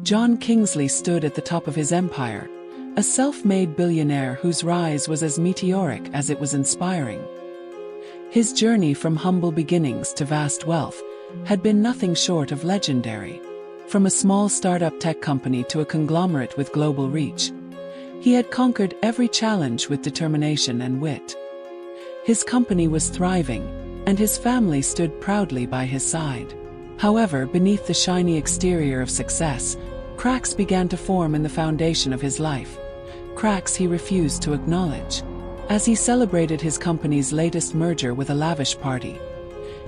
John Kingsley stood at the top of his empire, a self-made billionaire whose rise was as meteoric as it was inspiring. His journey from humble beginnings to vast wealth had been nothing short of legendary. From a small startup tech company to a conglomerate with global reach, he had conquered every challenge with determination and wit. His company was thriving, and his family stood proudly by his side. However, beneath the shiny exterior of success, cracks began to form in the foundation of his life, cracks he refused to acknowledge. As he celebrated his company's latest merger with a lavish party,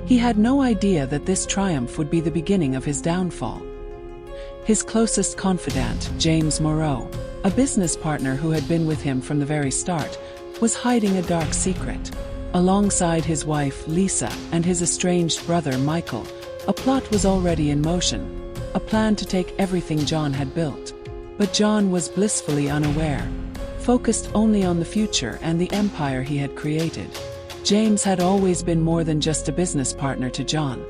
he had no idea that this triumph would be the beginning of his downfall. His closest confidant, James Morrow, a business partner who had been with him from the very start, was hiding a dark secret. Alongside his wife, Lisa, and his estranged brother, Michael, a plot was already in motion, a plan to take everything John had built. But John was blissfully unaware, focused only on the future and the empire he had created. James had always been more than just a business partner to John.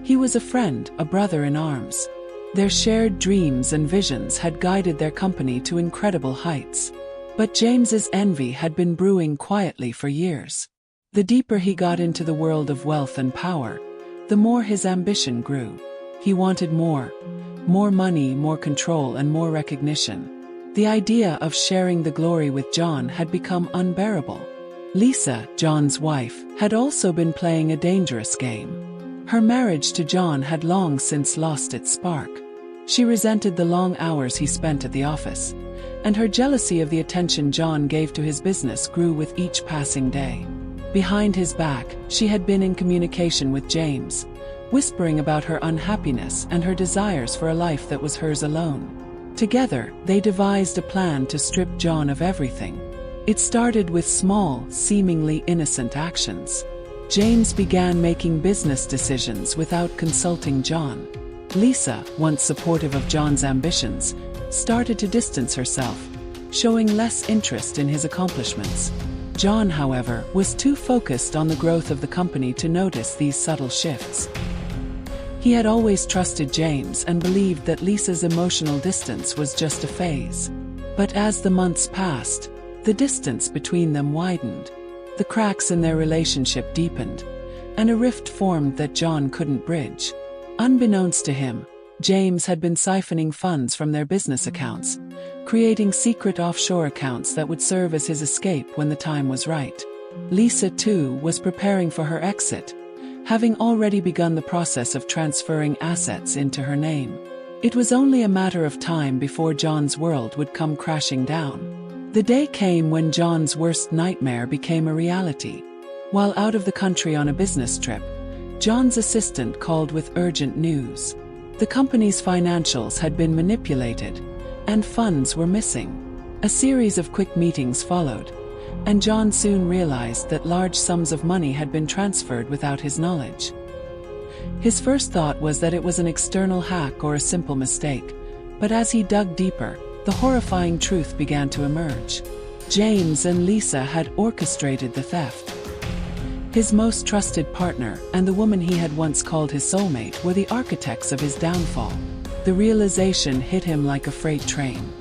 He was a friend, a brother in arms. Their shared dreams and visions had guided their company to incredible heights. But James's envy had been brewing quietly for years. The deeper he got into the world of wealth and power, the more his ambition grew. He wanted more money, more control, and more recognition. The idea of sharing the glory with John had become unbearable. Lisa, John's wife, had also been playing a dangerous game. Her marriage to John had long since lost its spark. She resented the long hours he spent at the office, and her jealousy of the attention John gave to his business grew with each passing day. Behind his back, she had been in communication with James, whispering about her unhappiness and her desires for a life that was hers alone. Together, they devised a plan to strip John of everything. It started with small, seemingly innocent actions. James began making business decisions without consulting John. Lisa, once supportive of John's ambitions, started to distance herself, showing less interest in his accomplishments. John, however, was too focused on the growth of the company to notice these subtle shifts. He had always trusted James and believed that Lisa's emotional distance was just a phase. But as the months passed, the distance between them widened. The cracks in their relationship deepened, and a rift formed that John couldn't bridge. Unbeknownst to him, James had been siphoning funds from their business accounts, creating secret offshore accounts that would serve as his escape when the time was right. Lisa, too, was preparing for her exit, having already begun the process of transferring assets into her name. It was only a matter of time before John's world would come crashing down. The day came when John's worst nightmare became a reality. While out of the country on a business trip, John's assistant called with urgent news. The company's financials had been manipulated, and funds were missing. A series of quick meetings followed, and John soon realized that large sums of money had been transferred without his knowledge. His first thought was that it was an external hack or a simple mistake, but as he dug deeper, the horrifying truth began to emerge. James and Lisa had orchestrated the theft. His most trusted partner, and the woman he had once called his soulmate, were the architects of his downfall. The realization hit him like a freight train.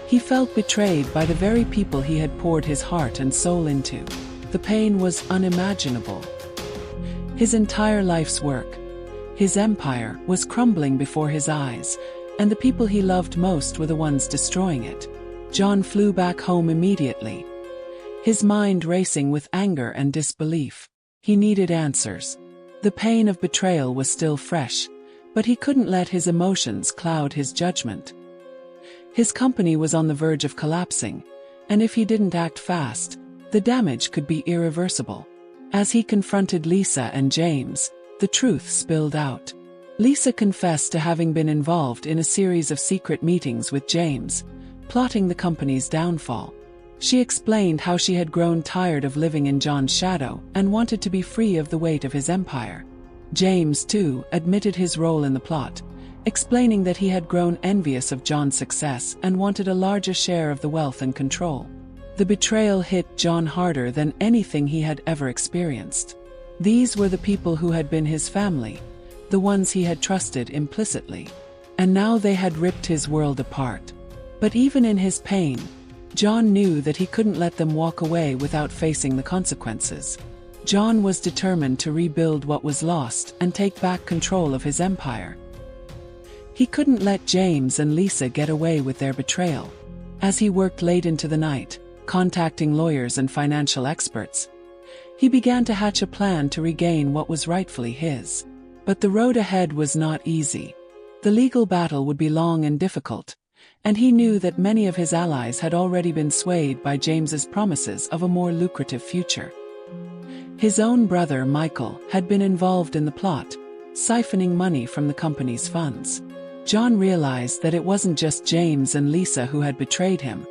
He felt betrayed by the very people he had poured his heart and soul into. The pain was unimaginable. His entire life's work, his empire, was crumbling before his eyes, and the people he loved most were the ones destroying it. John flew back home immediately, his mind racing with anger and disbelief. He needed answers. The pain of betrayal was still fresh, but he couldn't let his emotions cloud his judgment. His company was on the verge of collapsing, and if he didn't act fast, the damage could be irreversible. As he confronted Lisa and James, the truth spilled out. Lisa confessed to having been involved in a series of secret meetings with James, plotting the company's downfall. She explained how she had grown tired of living in John's shadow and wanted to be free of the weight of his empire. James, too, admitted his role in the plot, explaining that he had grown envious of John's success and wanted a larger share of the wealth and control. The betrayal hit John harder than anything he had ever experienced. These were the people who had been his family, the ones he had trusted implicitly. and now they had ripped his world apart. But even in his pain, John knew that he couldn't let them walk away without facing the consequences. John was determined to rebuild what was lost and take back control of his empire. He couldn't let James and Lisa get away with their betrayal. As he worked late into the night, contacting lawyers and financial experts, he began to hatch a plan to regain what was rightfully his. But the road ahead was not easy. The legal battle would be long and difficult, and he knew that many of his allies had already been swayed by James's promises of a more lucrative future. His own brother Michael had been involved in the plot, siphoning money from the company's funds. John realized that it wasn't just James and Lisa who had betrayed him,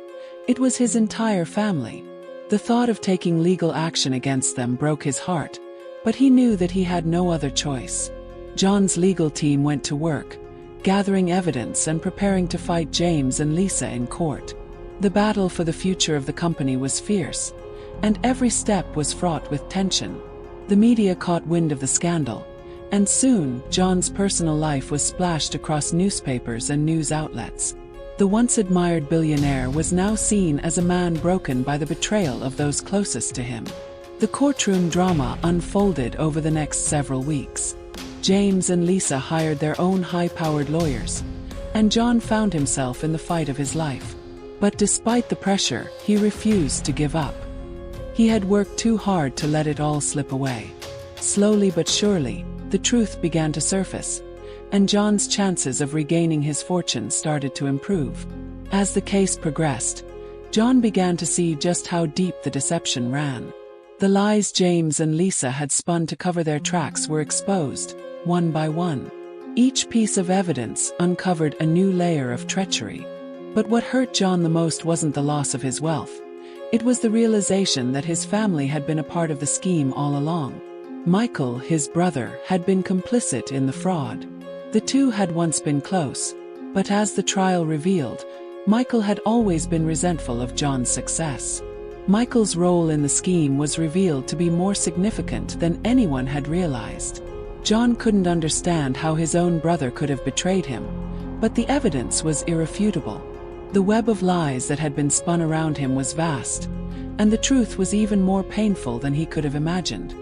it was his entire family. The thought of taking legal action against them broke his heart, but he knew that he had no other choice. John's legal team went to work, gathering evidence and preparing to fight James and Lisa in court. The battle for the future of the company was fierce, and every step was fraught with tension. The media caught wind of the scandal, and soon John's personal life was splashed across newspapers and news outlets. The once admired billionaire was now seen as a man broken by the betrayal of those closest to him. The courtroom drama unfolded over the next several weeks. James and Lisa hired their own high-powered lawyers, and John found himself in the fight of his life. But despite the pressure, he refused to give up. He had worked too hard to let it all slip away. Slowly but surely, the truth began to surface, and John's chances of regaining his fortune started to improve. As the case progressed, John began to see just how deep the deception ran. The lies James and Lisa had spun to cover their tracks were exposed, one by one. Each piece of evidence uncovered a new layer of treachery. But what hurt John the most wasn't the loss of his wealth. It was the realization that his family had been a part of the scheme all along. Michael, his brother, had been complicit in the fraud. The two had once been close, but as the trial revealed, Michael had always been resentful of John's success. Michael's role in the scheme was revealed to be more significant than anyone had realized. John couldn't understand how his own brother could have betrayed him, but the evidence was irrefutable. The web of lies that had been spun around him was vast, and the truth was even more painful than he could have imagined.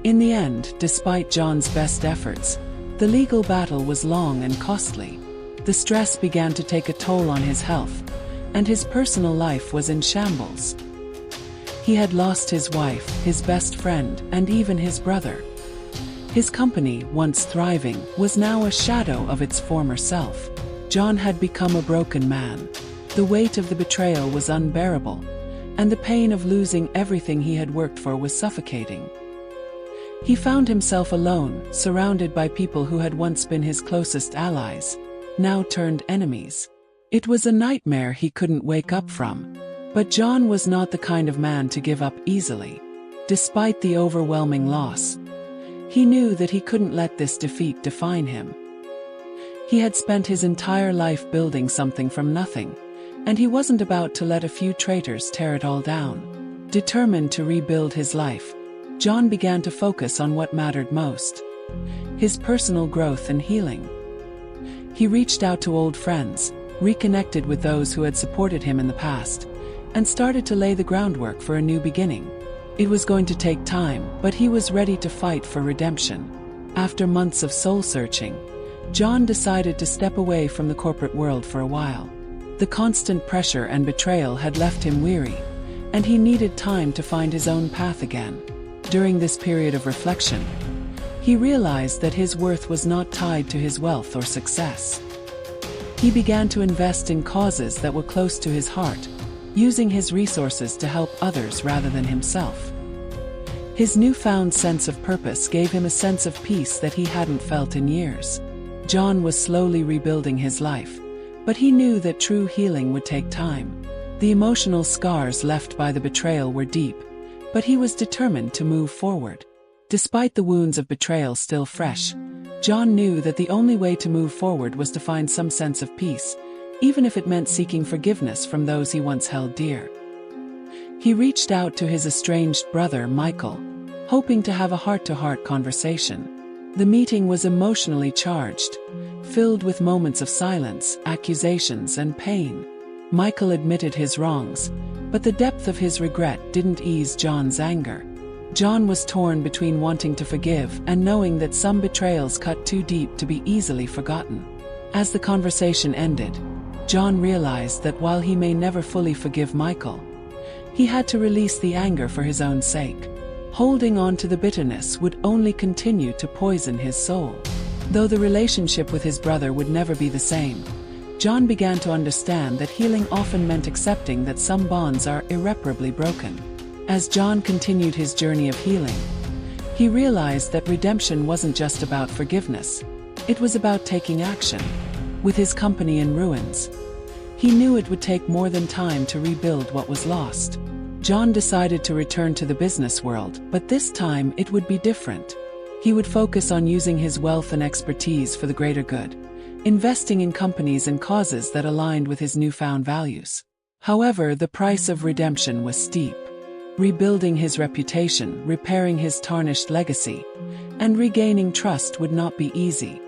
In the end, despite John's best efforts, the legal battle was long and costly. The stress began to take a toll on his health, and his personal life was in shambles. He had lost his wife, his best friend, and even his brother. His company, once thriving, was now a shadow of its former self. John had become a broken man. The weight of the betrayal was unbearable, and the pain of losing everything he had worked for was suffocating. He found himself alone, surrounded by people who had once been his closest allies, now turned enemies. It was a nightmare he couldn't wake up from, but John was not the kind of man to give up easily. Despite the overwhelming loss, he knew that he couldn't let this defeat define him. He had spent his entire life building something from nothing, and he wasn't about to let a few traitors tear it all down. Determined to rebuild his life, John began to focus on what mattered most: his personal growth and healing. He reached out to old friends, reconnected with those who had supported him in the past, and started to lay the groundwork for a new beginning. It was going to take time, but he was ready to fight for redemption. After months of soul-searching, John decided to step away from the corporate world for a while. The constant pressure and betrayal had left him weary, and he needed time to find his own path again. During this period of reflection, he realized that his worth was not tied to his wealth or success. He began to invest in causes that were close to his heart, using his resources to help others rather than himself. His newfound sense of purpose gave him a sense of peace that he hadn't felt in years. John was slowly rebuilding his life, but he knew that true healing would take time. The emotional scars left by the betrayal were deep, but he was determined to move forward. Despite the wounds of betrayal still fresh, John knew that the only way to move forward was to find some sense of peace, even if it meant seeking forgiveness from those he once held dear. He reached out to his estranged brother Michael, hoping to have a heart-to-heart conversation. The meeting was emotionally charged, filled with moments of silence, accusations, and pain. Michael admitted his wrongs, but the depth of his regret didn't ease John's anger. John was torn between wanting to forgive and knowing that some betrayals cut too deep to be easily forgotten. As the conversation ended, John realized that while he may never fully forgive Michael, he had to release the anger for his own sake. Holding on to the bitterness would only continue to poison his soul. Though the relationship with his brother would never be the same, John began to understand that healing often meant accepting that some bonds are irreparably broken. As John continued his journey of healing, he realized that redemption wasn't just about forgiveness, it was about taking action. With his company in ruins, he knew it would take more than time to rebuild what was lost. John decided to return to the business world, but this time it would be different. He would focus on using his wealth and expertise for the greater good, investing in companies and causes that aligned with his newfound values. However, the price of redemption was steep. Rebuilding his reputation, repairing his tarnished legacy, and regaining trust would not be easy.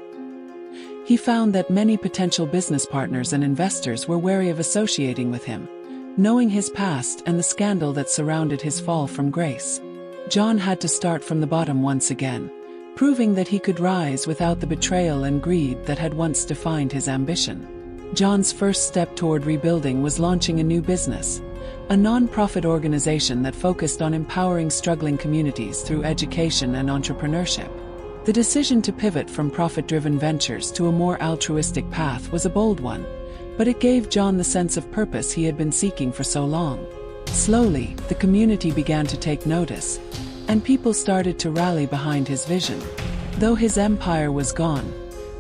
He found that many potential business partners and investors were wary of associating with him, knowing his past and the scandal that surrounded his fall from grace. John had to start from the bottom once again, proving that he could rise without the betrayal and greed that had once defined his ambition. John's first step toward rebuilding was launching a new business, a non-profit organization that focused on empowering struggling communities through education and entrepreneurship. The decision to pivot from profit-driven ventures to a more altruistic path was a bold one, but it gave John the sense of purpose he had been seeking for so long. Slowly, the community began to take notice, and people started to rally behind his vision. Though his empire was gone,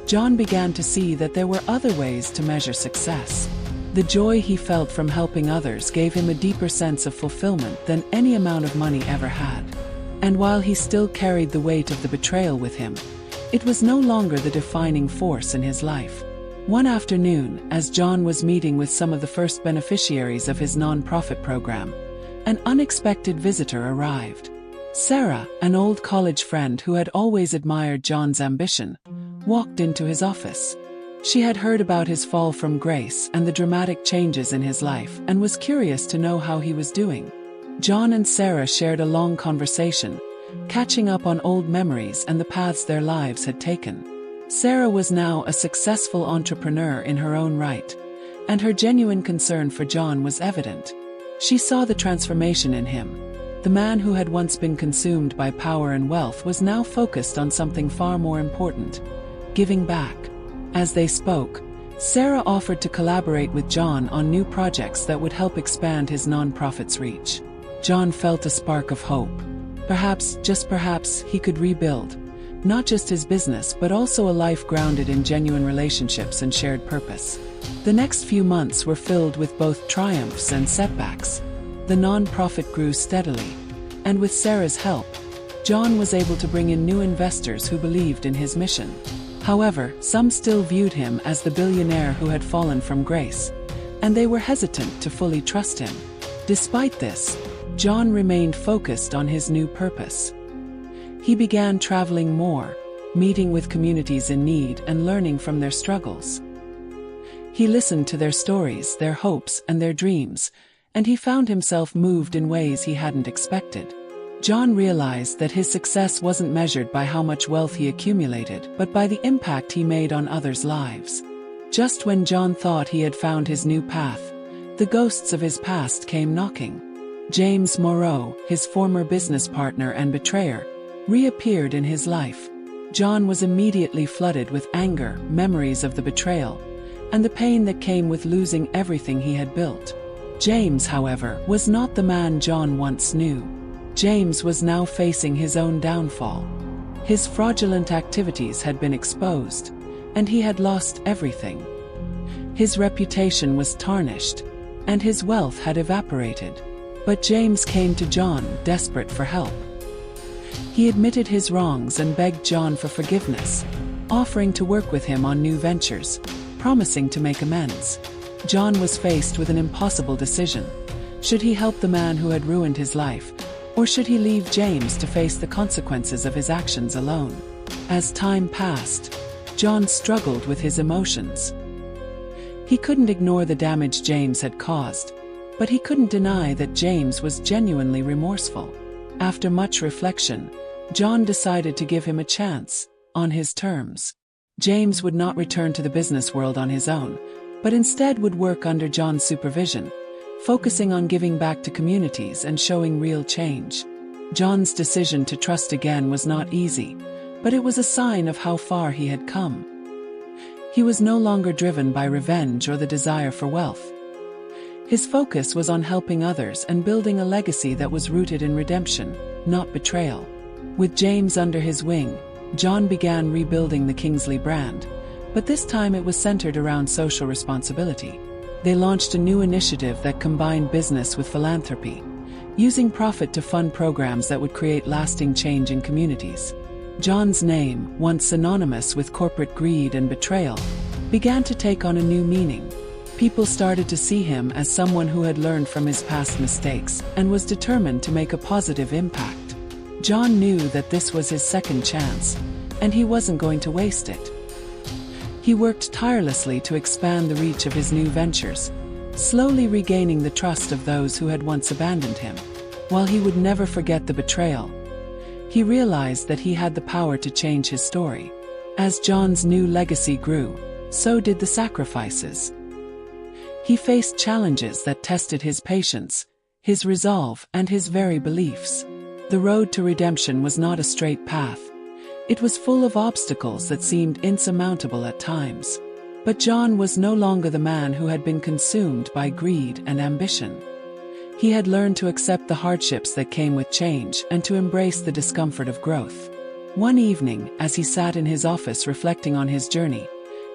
John began to see that there were other ways to measure success. The joy he felt from helping others gave him a deeper sense of fulfillment than any amount of money ever had. And while he still carried the weight of the betrayal with him, it was no longer the defining force in his life. One afternoon, as John was meeting with some of the first beneficiaries of his non-profit program, an unexpected visitor arrived. Sarah, an old college friend who had always admired John's ambition, walked into his office. She had heard about his fall from grace and the dramatic changes in his life and was curious to know how he was doing. John and Sarah shared a long conversation, catching up on old memories and the paths their lives had taken. Sarah was now a successful entrepreneur in her own right, and her genuine concern for John was evident. She saw the transformation in him. The man who had once been consumed by power and wealth was now focused on something far more important: giving back. As they spoke, Sarah offered to collaborate with John on new projects that would help expand his non-profit's reach. John felt a spark of hope. Perhaps, just perhaps, he could rebuild, not just his business but also a life grounded in genuine relationships and shared purpose. The next few months were filled with both triumphs and setbacks. The non-profit grew steadily, and with Sarah's help, John was able to bring in new investors who believed in his mission. However, some still viewed him as the billionaire who had fallen from grace, and they were hesitant to fully trust him. Despite this, John remained focused on his new purpose. He began traveling more, meeting with communities in need and learning from their struggles. He listened to their stories, their hopes, and their dreams, and he found himself moved in ways he hadn't expected. John realized that his success wasn't measured by how much wealth he accumulated, but by the impact he made on others' lives. Just when John thought he had found his new path, the ghosts of his past came knocking. James Moreau, his former business partner and betrayer, reappeared in his life. John was immediately flooded with anger, memories of the betrayal, and the pain that came with losing everything he had built. James, however, was not the man John once knew. James was now facing his own downfall. His fraudulent activities had been exposed, and he had lost everything. His reputation was tarnished, and his wealth had evaporated. But James came to John, desperate for help. He admitted his wrongs and begged John for forgiveness, offering to work with him on new ventures, promising to make amends. John was faced with an impossible decision. Should he help the man who had ruined his life, or should he leave James to face the consequences of his actions alone? As time passed, John struggled with his emotions. He couldn't ignore the damage James had caused, but he couldn't deny that James was genuinely remorseful. After much reflection, John decided to give him a chance, on his terms. James would not return to the business world on his own, but instead would work under John's supervision, focusing on giving back to communities and showing real change. John's decision to trust again was not easy, but it was a sign of how far he had come. He was no longer driven by revenge or the desire for wealth. His focus was on helping others and building a legacy that was rooted in redemption, not betrayal. With James under his wing, John began rebuilding the Kingsley brand, but this time it was centered around social responsibility. They launched a new initiative that combined business with philanthropy, using profit to fund programs that would create lasting change in communities. John's name, once synonymous with corporate greed and betrayal, began to take on a new meaning. People started to see him as someone who had learned from his past mistakes and was determined to make a positive impact. John knew that this was his second chance, and he wasn't going to waste it. He worked tirelessly to expand the reach of his new ventures, slowly regaining the trust of those who had once abandoned him. While he would never forget the betrayal, he realized that he had the power to change his story. As John's new legacy grew, so did the sacrifices. He faced challenges that tested his patience, his resolve, and his very beliefs. The road to redemption was not a straight path. It was full of obstacles that seemed insurmountable at times. But John was no longer the man who had been consumed by greed and ambition. He had learned to accept the hardships that came with change and to embrace the discomfort of growth. One evening, as he sat in his office reflecting on his journey,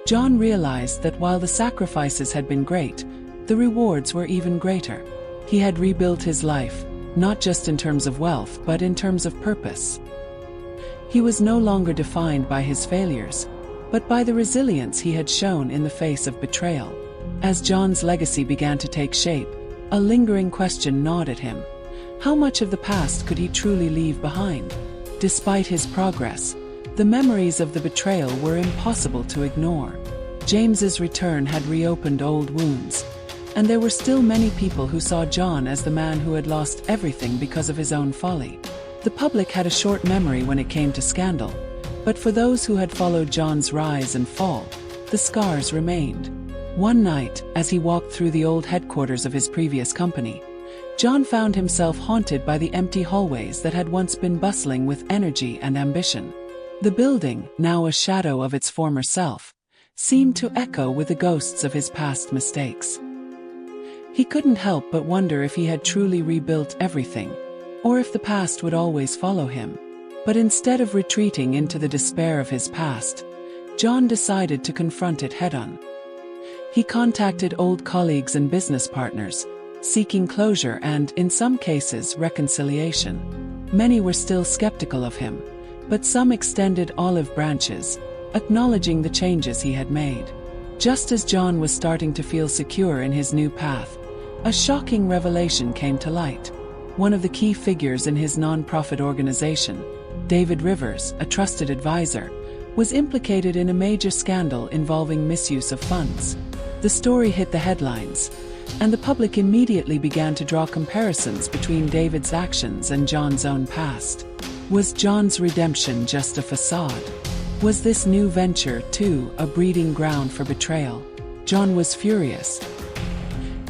John realized that while the sacrifices had been great, the rewards were even greater. He had rebuilt his life, not just in terms of wealth but in terms of purpose. He was no longer defined by his failures, but by the resilience he had shown in the face of betrayal. As John's legacy began to take shape, a lingering question gnawed at him. How much of the past could he truly leave behind? Despite his progress, the memories of the betrayal were impossible to ignore. James's return had reopened old wounds, and there were still many people who saw John as the man who had lost everything because of his own folly. The public had a short memory when it came to scandal, but for those who had followed John's rise and fall, the scars remained. One night, as he walked through the old headquarters of his previous company, John found himself haunted by the empty hallways that had once been bustling with energy and ambition. The building, now a shadow of its former self, seemed to echo with the ghosts of his past mistakes. He couldn't help but wonder if he had truly rebuilt everything, or if the past would always follow him. But instead of retreating into the despair of his past, John decided to confront it head-on. He contacted old colleagues and business partners, seeking closure and, in some cases, reconciliation. Many were still skeptical of him, but some extended olive branches, acknowledging the changes he had made. Just as John was starting to feel secure in his new path, a shocking revelation came to light. One of the key figures in his non-profit organization, David Rivers, a trusted advisor, was implicated in a major scandal involving misuse of funds. The story hit the headlines, and the public immediately began to draw comparisons between David's actions and John's own past. Was John's redemption just a facade? Was this new venture, too, a breeding ground for betrayal? John was furious.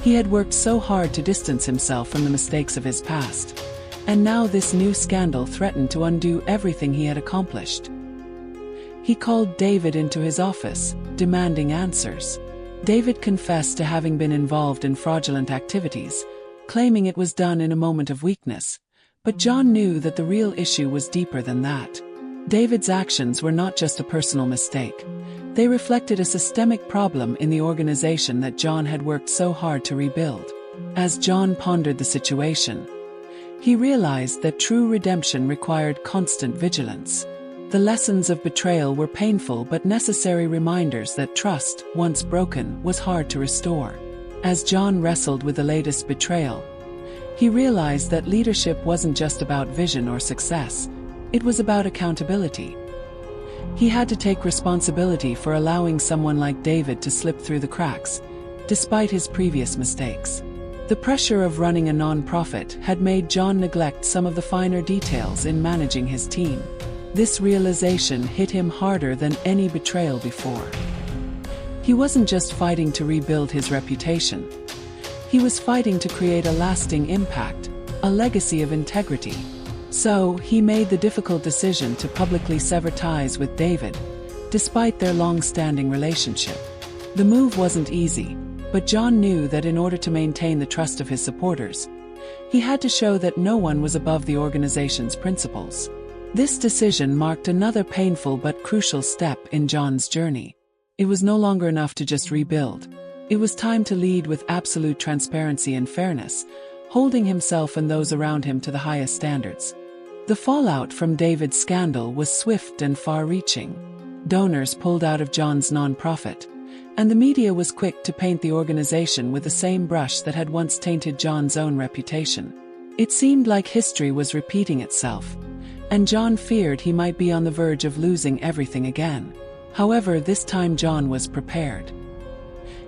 He had worked so hard to distance himself from the mistakes of his past, and now this new scandal threatened to undo everything he had accomplished. He called David into his office, demanding answers. David confessed to having been involved in fraudulent activities, claiming it was done in a moment of weakness, but John knew that the real issue was deeper than that. David's actions were not just a personal mistake. They reflected a systemic problem in the organization that John had worked so hard to rebuild. As John pondered the situation, he realized that true redemption required constant vigilance. The lessons of betrayal were painful but necessary reminders that trust, once broken, was hard to restore. As John wrestled with the latest betrayal, he realized that leadership wasn't just about vision or success, it was about accountability. He had to take responsibility for allowing someone like David to slip through the cracks, despite his previous mistakes. The pressure of running a non-profit had made John neglect some of the finer details in managing his team. This realization hit him harder than any betrayal before. He wasn't just fighting to rebuild his reputation. He was fighting to create a lasting impact, a legacy of integrity. So, he made the difficult decision to publicly sever ties with David, despite their long-standing relationship. The move wasn't easy, but John knew that in order to maintain the trust of his supporters, he had to show that no one was above the organization's principles. This decision marked another painful but crucial step in John's journey. It was no longer enough to just rebuild. It was time to lead with absolute transparency and fairness, holding himself and those around him to the highest standards. The fallout from David's scandal was swift and far-reaching. Donors pulled out of John's non-profit, and the media was quick to paint the organization with the same brush that had once tainted John's own reputation. It seemed like history was repeating itself, and John feared he might be on the verge of losing everything again. However, this time John was prepared.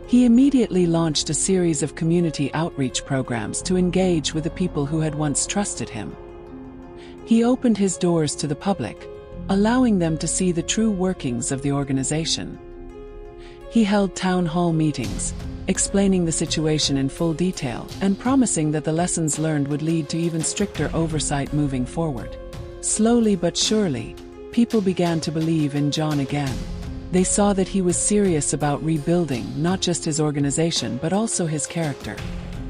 He immediately launched a series of community outreach programs to engage with the people who had once trusted him. He opened his doors to the public, allowing them to see the true workings of the organization. He held town hall meetings, explaining the situation in full detail and promising that the lessons learned would lead to even stricter oversight moving forward. Slowly but surely, people began to believe in John again. They saw that he was serious about rebuilding not just his organization but also his character.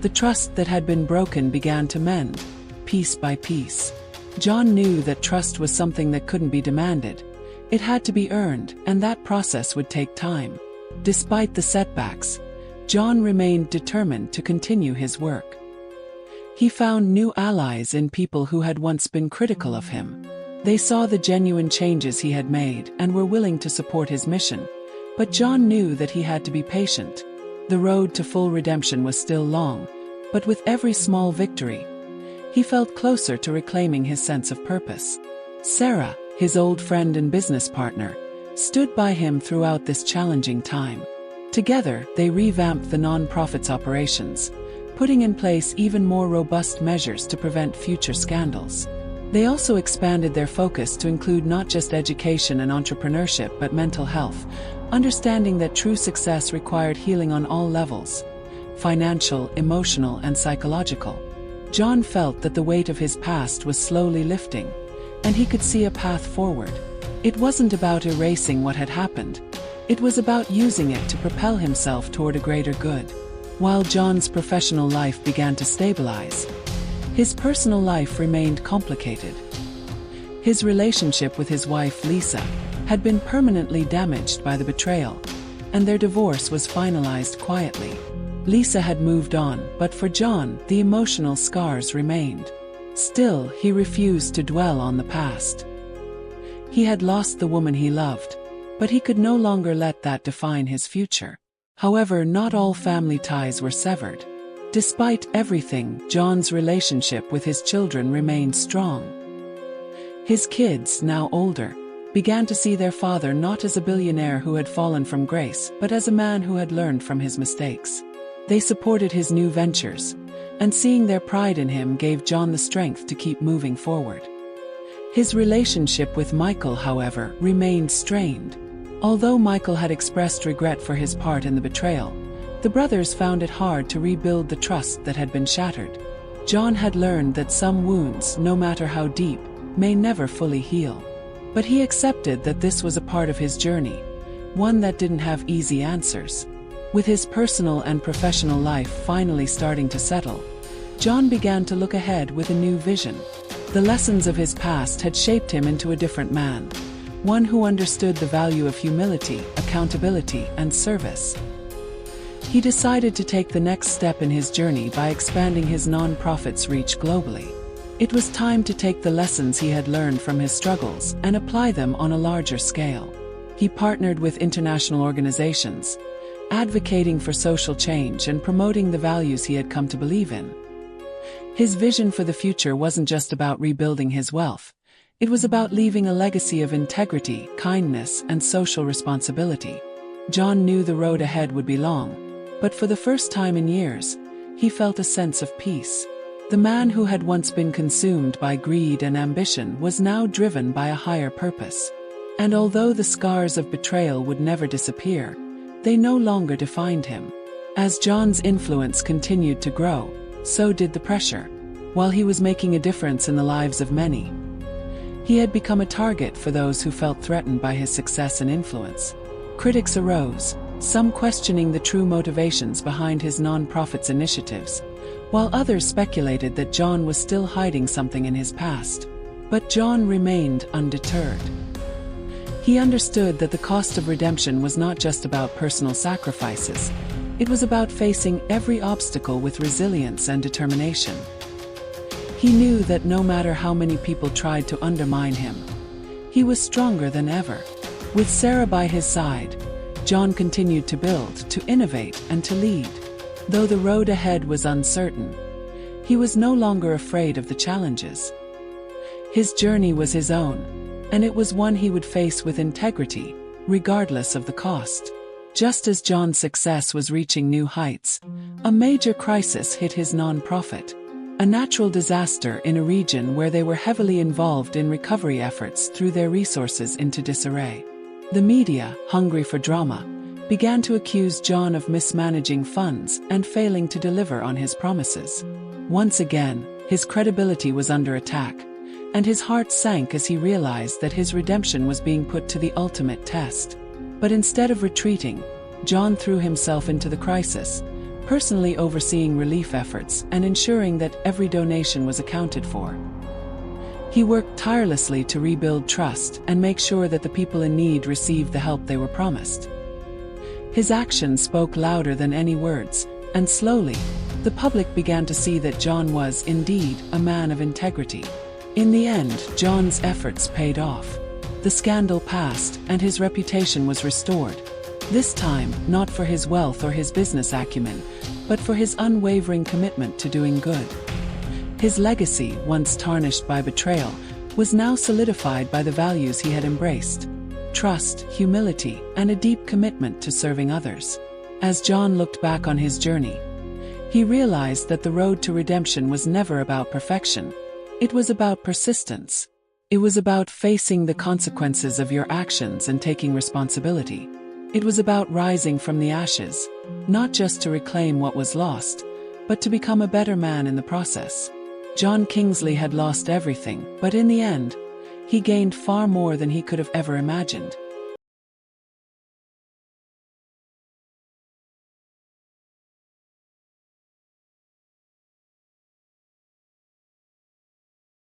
The trust that had been broken began to mend, piece by piece. John knew that trust was something that couldn't be demanded. It had to be earned, and that process would take time. Despite the setbacks, John remained determined to continue his work. He found new allies in people who had once been critical of him. They saw the genuine changes he had made and were willing to support his mission, but John knew that he had to be patient. The road to full redemption was still long, but with every small victory, he felt closer to reclaiming his sense of purpose. Sarah, his old friend and business partner, stood by him throughout this challenging time. Together, they revamped the non-profit's operations, putting in place even more robust measures to prevent future scandals. They also expanded their focus to include not just education and entrepreneurship but mental health, understanding that true success required healing on all levels: financial, emotional, and psychological. John felt that the weight of his past was slowly lifting, and he could see a path forward. It wasn't about erasing what had happened. It was about using it to propel himself toward a greater good. While John's professional life began to stabilize, his personal life remained complicated. His relationship with his wife Lisa had been permanently damaged by the betrayal, and their divorce was finalized quietly. Lisa had moved on, but for John, the emotional scars remained. Still, he refused to dwell on the past. He had lost the woman he loved, but he could no longer let that define his future. However, not all family ties were severed. Despite everything, John's relationship with his children remained strong. His kids, now older, began to see their father not as a billionaire who had fallen from grace, but as a man who had learned from his mistakes. They supported his new ventures, and seeing their pride in him gave John the strength to keep moving forward. His relationship with Michael, however, remained strained. Although Michael had expressed regret for his part in the betrayal, the brothers found it hard to rebuild the trust that had been shattered. John had learned that some wounds, no matter how deep, may never fully heal. But he accepted that this was a part of his journey, one that didn't have easy answers. With his personal and professional life finally starting to settle, John began to look ahead with a new vision. The lessons of his past had shaped him into a different man, one who understood the value of humility, accountability, and service. He decided to take the next step in his journey by expanding his non-profit's reach globally. It was time to take the lessons he had learned from his struggles and apply them on a larger scale. He partnered with international organizations, advocating for social change and promoting the values he had come to believe in. His vision for the future wasn't just about rebuilding his wealth. It was about leaving a legacy of integrity, kindness, and social responsibility. John knew the road ahead would be long, but for the first time in years, he felt a sense of peace. The man who had once been consumed by greed and ambition was now driven by a higher purpose. And although the scars of betrayal would never disappear, they no longer defined him. As John's influence continued to grow, so did the pressure. While he was making a difference in the lives of many, he had become a target for those who felt threatened by his success and influence. Critics arose, some questioning the true motivations behind his non-profit's initiatives, while others speculated that John was still hiding something in his past. But John remained undeterred. He understood that the cost of redemption was not just about personal sacrifices. It was about facing every obstacle with resilience and determination. He knew that no matter how many people tried to undermine him, he was stronger than ever. With Sarah by his side, John continued to build, to innovate, and to lead. Though the road ahead was uncertain, he was no longer afraid of the challenges. His journey was his own, and it was one he would face with integrity, regardless of the cost. Just as John's success was reaching new heights, a major crisis hit his non-profit. A natural disaster in a region where they were heavily involved in recovery efforts threw their resources into disarray. The media, hungry for drama, began to accuse John of mismanaging funds and failing to deliver on his promises. Once again, his credibility was under attack, and his heart sank as he realized that his redemption was being put to the ultimate test. But instead of retreating, John threw himself into the crisis, personally overseeing relief efforts and ensuring that every donation was accounted for. He worked tirelessly to rebuild trust and make sure that the people in need received the help they were promised. His actions spoke louder than any words, and slowly, the public began to see that John was, indeed, a man of integrity. In the end, John's efforts paid off. The scandal passed, and his reputation was restored. This time, not for his wealth or his business acumen, but for his unwavering commitment to doing good. His legacy, once tarnished by betrayal, was now solidified by the values he had embraced: trust, humility, and a deep commitment to serving others. As John looked back on his journey, he realized that the road to redemption was never about perfection. It was about persistence. It was about facing the consequences of your actions and taking responsibility. It was about rising from the ashes, not just to reclaim what was lost, but to become a better man in the process. John Kingsley had lost everything, but in the end, he gained far more than he could have ever imagined.